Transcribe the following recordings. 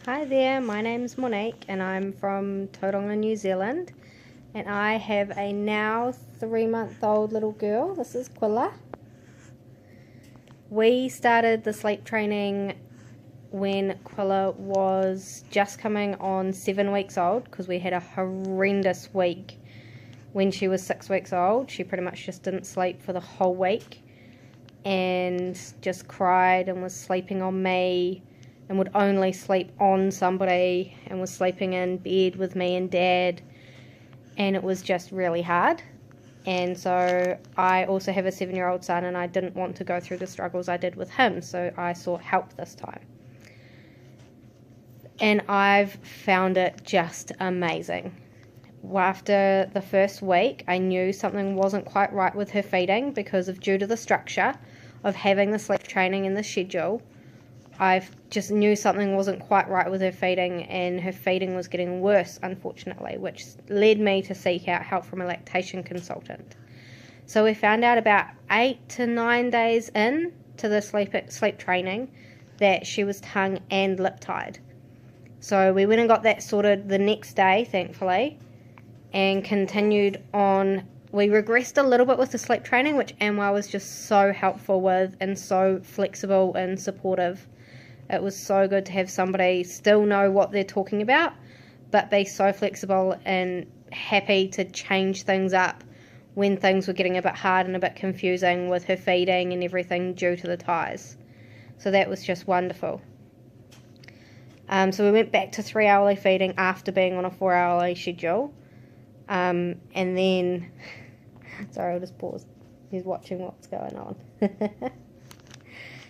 Hi there, my name's Monique and I'm from Tauranga, New Zealand, and I have a now 3-month-old little girl. This is Quilla. We started the sleep training when Quilla was just coming on 7 weeks old because we had a horrendous week when she was 6 weeks old. She pretty much just didn't sleep for the whole week and just cried and was sleeping on me and would only sleep on somebody and was sleeping in bed with me and Dad, and it was just really hard. And so I also have a 7-year-old son, and I didn't want to go through the struggles I did with him, so I sought help this time. And I've found it just amazing. After the first week, I knew something wasn't quite right with her feeding because due to the structure of having the sleep training in the schedule. I just knew something wasn't quite right with her feeding, and her feeding was getting worse, unfortunately, which led me to seek out help from a lactation consultant. So we found out about 8 to 9 days in to the sleep training that she was tongue and lip tied. So we went and got that sorted the next day, thankfully, and continued on. We regressed a little bit with the sleep training, which Anwar was just so helpful with and so flexible and supportive. It was so good to have somebody still know what they're talking about, but be so flexible and happy to change things up when things were getting a bit hard and a bit confusing with her feeding and everything due to the ties. So that was just wonderful. So we went back to 3-hourly feeding after being on a 4-hourly schedule. And then, sorry, I'll just pause. He's watching what's going on.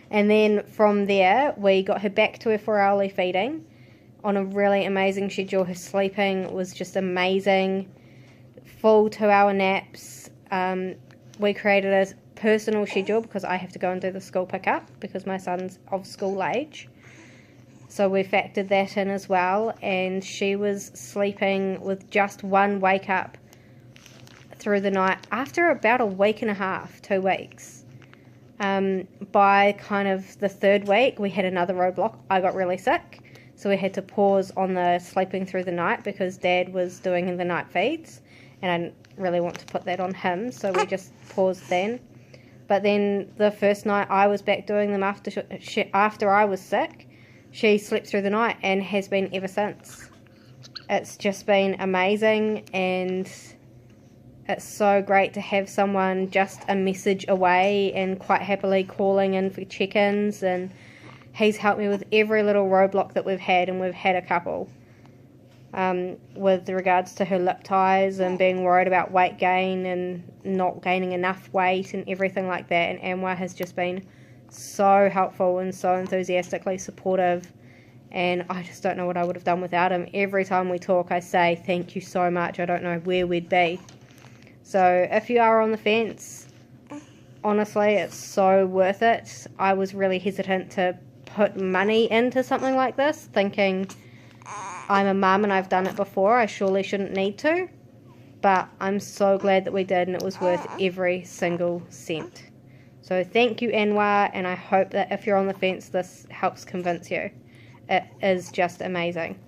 And then from there, we got her back to her 4-hourly feeding on a really amazing schedule. Her sleeping was just amazing. Full 2-hour naps. We created a personal schedule because I have to go and do the school pickup because my son's of school age. So we factored that in as well. And she was sleeping with just one wake up through the night after about a week and a half, 2 weeks. By kind of the 3rd week, we had another roadblock. I got really sick, so we had to pause on the sleeping through the night because Dad was doing the night feeds, and I didn't really want to put that on him, so we just paused then. But then the first night I was back doing them after I was sick, she slept through the night and has been ever since. It's just been amazing, and it's so great to have someone just a message away and quite happily calling in for check-ins, and he's helped me with every little roadblock that we've had, and we've had a couple. With regards to her lip ties and being worried about weight gain and not gaining enough weight and everything like that, and Anwar has just been so helpful and so enthusiastically supportive, and I just don't know what I would have done without him. Every time we talk I say thank you so much, I don't know where we'd be. So if you are on the fence, honestly, it's so worth it. I was really hesitant to put money into something like this, thinking I'm a mum and I've done it before, I surely shouldn't need to. But I'm so glad that we did, and it was worth every single cent. So thank you, Anwar, and I hope that if you're on the fence, this helps convince you. It is just amazing.